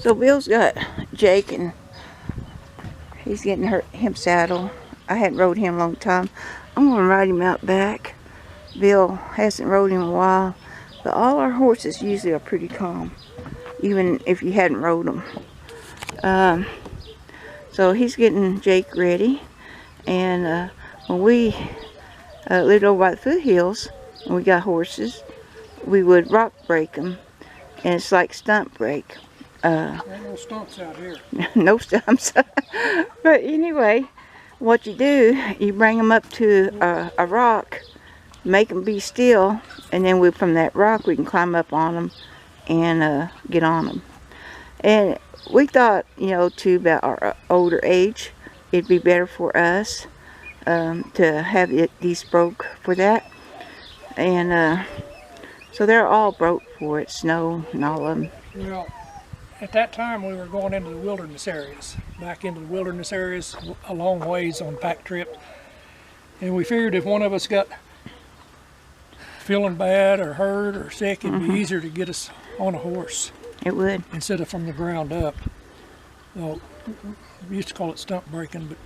So Bill's got Jake, and he's getting him saddled. I hadn't rode him a long time. I'm going to ride him out back. Bill hasn't rode him in a while, but all our horses usually are pretty calm, even if you hadn't rode them. So he's getting Jake ready, and when we lived over by the foothills and we got horses, we would rock break them, and it's like stump break. There ain't no stumps out here. No stumps. But anyway, what you do, you bring them up to a rock, make them be still, and then from that rock we can climb up on them and get on them. And we thought, you know, too, about our older age, it'd be better for us to have these broke for that. And so they're all broke for it, snow and all of them. Well, at that time we were going into the wilderness areas, back into the wilderness areas a long ways on pack trip. And we figured if one of us got feeling bad or hurt or sick, it'd be easier to get us on a horse. It would. Instead of from the ground up. Well, we used to call it stump breaking, but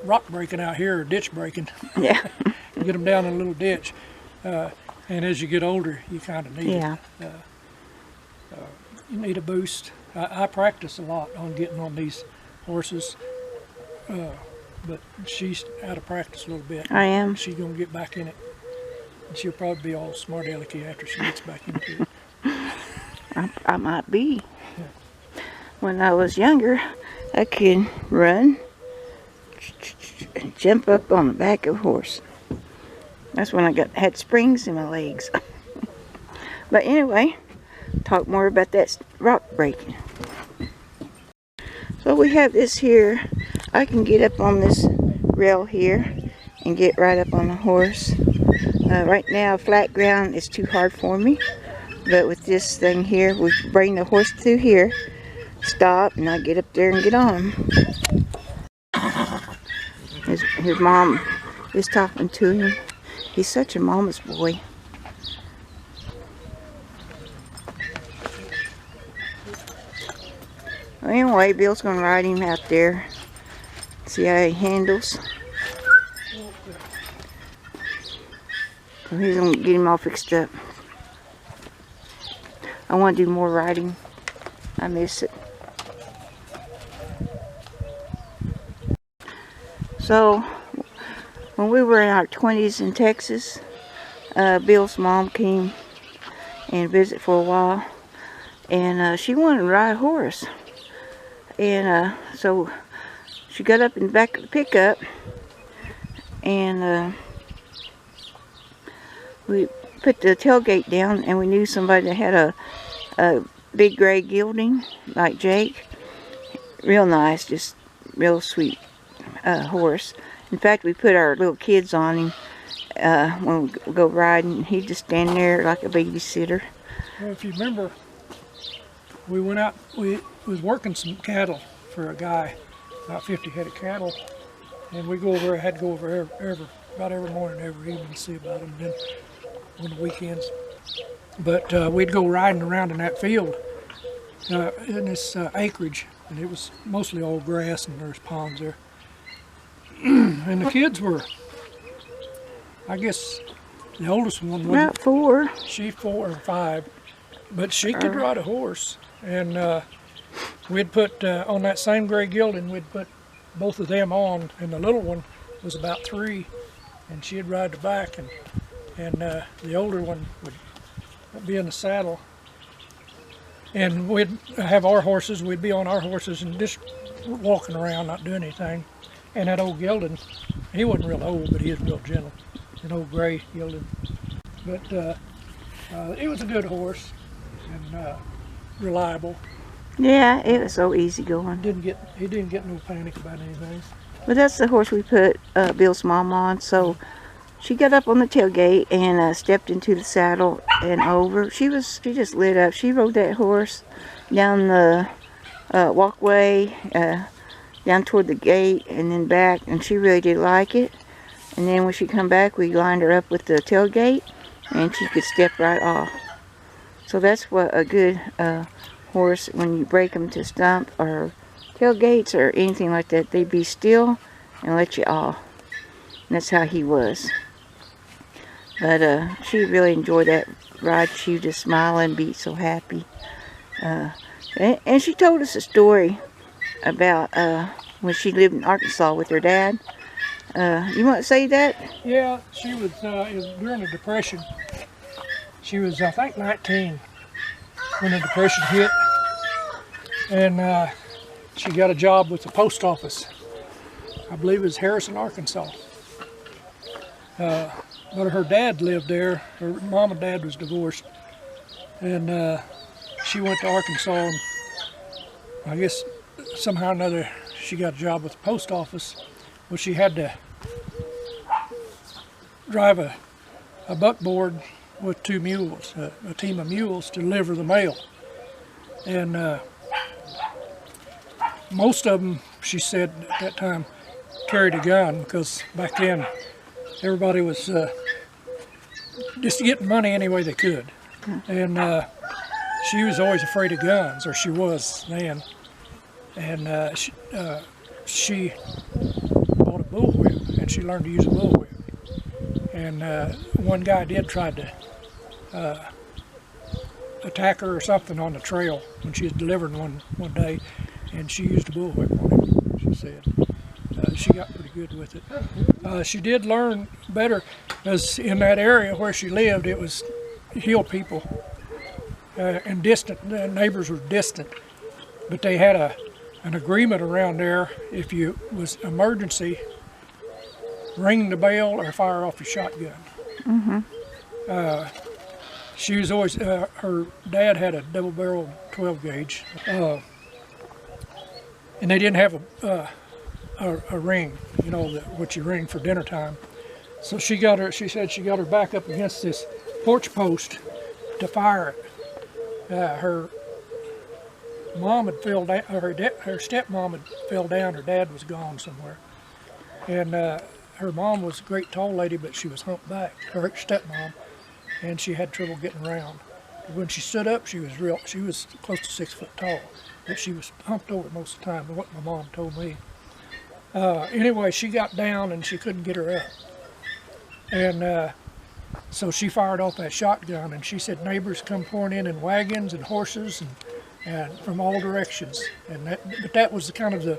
rock breaking out here, or ditch breaking. Yeah. Get them down in a little ditch. And as you get older, you kind of need it. You need a boost. I practice a lot on getting on these horses, but she's out of practice a little bit. I am. She's going to get back in it. And she'll probably be all smart alecky after she gets back into it. I might be. When I was younger, I could run and jump up on the back of a horse. That's when I had springs in my legs. But anyway, talk more about that rock breaking. So we have this here. I can get up on this rail here and get right up on the horse. Right now, flat ground is too hard for me. But with this thing here, we bring the horse through here, stop, and I get up there and get on him. His mom is talking to him. He's such a mama's boy. Well, anyway, Bill's going to ride him out there. See how he handles. So he's going to get him all fixed up. I want to do more riding. I miss it. So, when we were in our 20s in Texas, Bill's mom came and visited for a while, and she wanted to ride a horse. And so she got up in the back of the pickup, and we put the tailgate down, and we knew somebody that had a big gray gelding like Jake. Real nice, just real sweet horse. In fact, we put our little kids on him when we go riding. He'd just stand there like a babysitter. Well, if you remember, we went out, we was working some cattle for a guy, about 50 head of cattle, and we had to go over about every morning, every evening to see about them, then on the weekends. But we'd go riding around in that field, in this acreage, and it was mostly all grass, and there's ponds there. And the kids were, I guess, the oldest one was about 4. She 4 or 5, but she could ride a horse. And we'd put on that same gray gelding, we'd put both of them on, and the little one was about 3, and she'd ride the back, and the older one would be in the saddle. And we'd have our horses, we'd be on our horses and just walking around, not doing anything. And that old gelding, he wasn't real old, but he was real gentle. An old gray gelding. But it was a good horse and reliable. Yeah, it was so easy going. He didn't get no panic about anything. But that's the horse we put Bill's mom on. So she got up on the tailgate and stepped into the saddle and over. She just lit up. She rode that horse down the walkway, down toward the gate and then back, and she really did like it. And then when she come back, we lined her up with the tailgate, and she could step right off. So that's what a good horse, when you break them to stump or tailgates or anything like that, they'd be still and let you off. And that's how he was. But she really enjoyed that ride. She would just smile and be so happy. And she told us a story about when she lived in Arkansas with her dad. You want to say that? Yeah, she was, it was during the Depression. She was, I think, 19 when the Depression hit. And she got a job with the post office. I believe it was Harrison, Arkansas. But her dad lived there. Her mom and dad was divorced. And she went to Arkansas, and I guess somehow or another she got a job with the post office. Well, she had to drive a buckboard with 2 mules, a team of mules, to deliver the mail. And most of them, she said at that time, carried a gun, because back then everybody was just getting money any way they could. And she was always afraid of guns, or she was then. And she bought a bullwhip, and she learned to use a bullwhip. And one guy did try to attack her or something on the trail when she was delivering one day, and she used a bullwhip on him, she said. She got pretty good with it. She did learn better, because in that area where she lived, it was hill people and distant. The neighbors were distant, but they had an agreement around there. If you was emergency, ring the bell or fire off your shotgun. Mm-hmm. She was always, her dad had a double-barreled 12-gauge, and they didn't have a ring, you know, what you ring for dinner time. So she said she got her back up against this porch post to fire it. Her mom had fell down, her stepmom had fell down, her dad was gone somewhere. And her mom was a great tall lady, but she was humpbacked, her stepmom, and she had trouble getting around. When she stood up, she was close to 6 foot tall, but she was humped over most of the time, what my mom told me. Anyway, she got down and she couldn't get her up. And so she fired off that shotgun, and she said neighbors come pouring in wagons and horses and from all directions. But that was the kind of the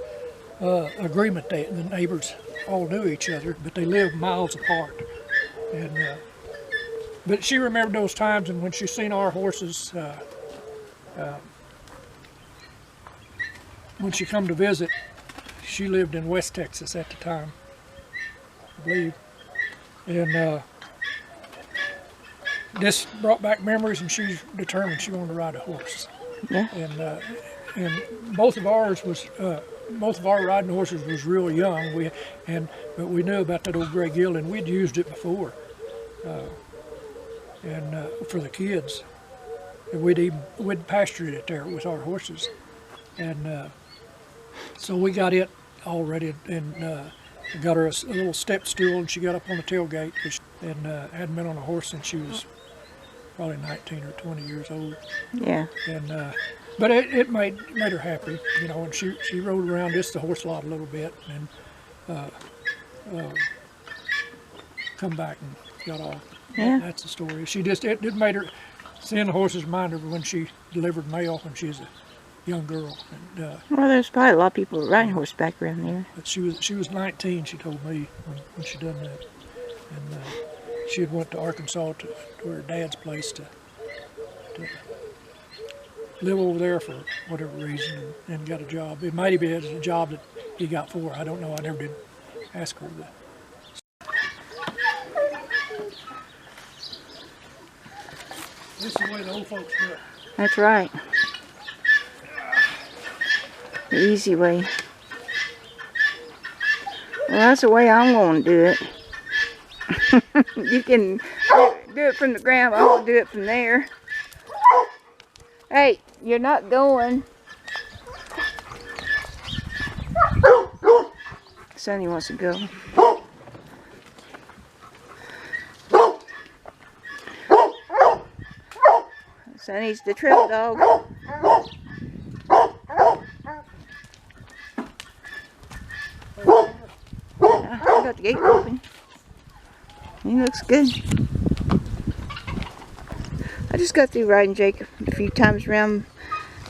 agreement. The neighbors all knew each other, but they lived miles apart. And but she remembered those times, and when she seen our horses, when she come to visit, she lived in West Texas at the time, I believe. And this brought back memories, and she's determined she wanted to ride a horse. Yeah. And both of our riding horses was real young. But we knew about that old gray gelding. We'd used it before, for the kids. And we'd pastured it there with our horses, and so we got it all ready, and got her a little step stool, and she got up on the tailgate, and hadn't been on a horse since she was probably 19 or 20 years old. Yeah. And but it made her happy, you know. And she rode around just the horse lot a little bit, and come back and got off. Yeah. That's the story. It made her, seeing the horses remind her when she delivered mail when she was a young girl. And, well, there's probably a lot of people riding horseback around there. but she was 19, she told me, when she done that. And she had went to Arkansas to her dad's place to live over there for whatever reason, and got a job. It might have been a job that he got for her. I don't know. I never did ask her that. This is the way the old folks do it. That's right. The easy way. Well, that's the way I'm going to do it. You can do it from the ground, but I'm going to do it from there. Hey, you're not going. Sonny wants to go. Sonny's the trail dog. gate open. He looks good. I just got through riding Jake a few times around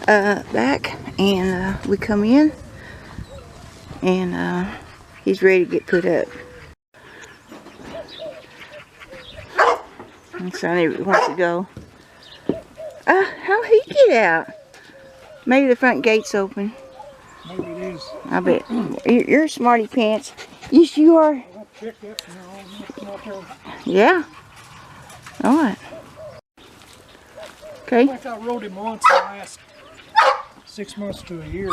back, and we come in, and he's ready to get put up. And Sonny wants to go. How'd he get out? Maybe the front gate's open. Maybe it is. I bet. You're a smarty pants. Yes, you are. I'll check that now. Yeah. All right. I Okay. think I rode him once in the last 6 months to a year.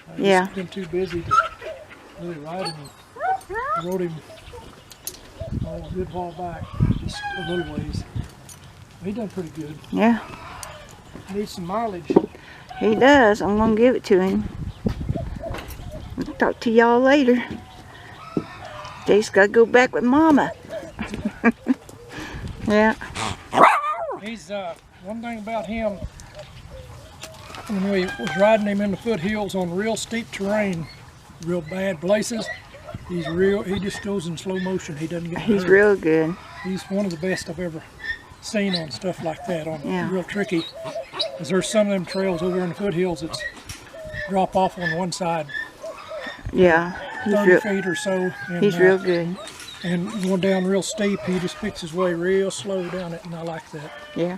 I've Yeah. just been too busy to really ride him. I rode him a good while back, just a little ways. He done pretty good. Yeah. Needs some mileage. He does. I'm gonna give it to him. I'll talk to y'all later. Jake's gotta go back with Mama. Yeah. He's one thing about him. When we was riding him in the foothills on real steep terrain, real bad places, he just goes in slow motion. He doesn't get hurt. He's real good. He's one of the best I've ever seen on stuff like that, on Yeah. real tricky. Because there's some of them trails over in the foothills that's drop off on one side, Yeah. 30 feet or so. And, He's real good. And going down real steep, he just picks his way real slow down it, and I like that. Yeah.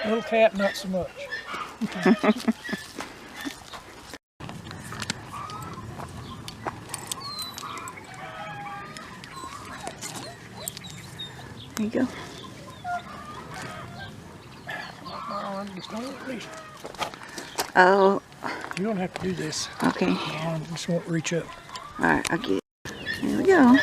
Little cat, not so much. There you go. Just don't reach. Oh, You don't have to do this. okay. Just won't reach up. Alright, I'll get it. Here we go.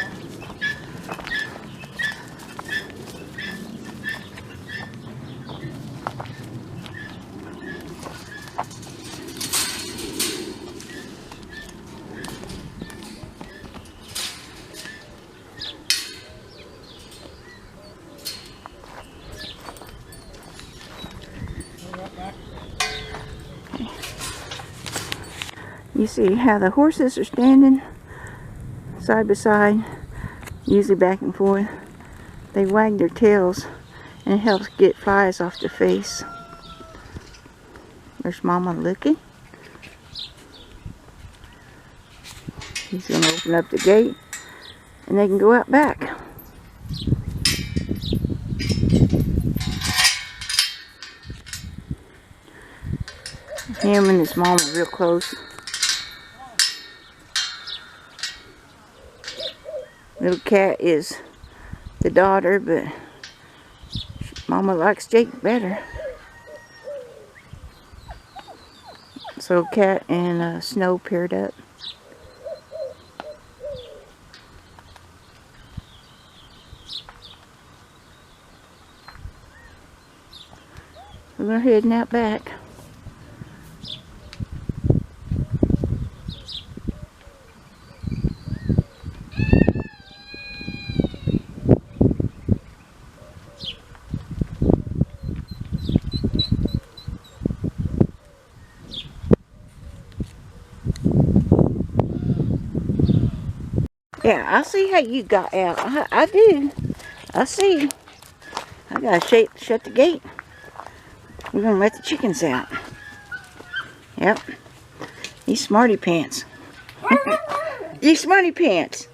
Go right back. You see how the horses are standing side by side, usually back and forth. They wag their tails and it helps get flies off their face. There's Mama looking. He's going to open up the gate and they can go out back. Him and his mom are real close. Little cat is the daughter, but Mama likes Jake better. So Cat and Snow paired up. We're heading out back. Yeah, I see how you got out. I do. I see. I gotta shut the gate. We're gonna let the chickens out. Yep. You smarty pants. You smarty pants.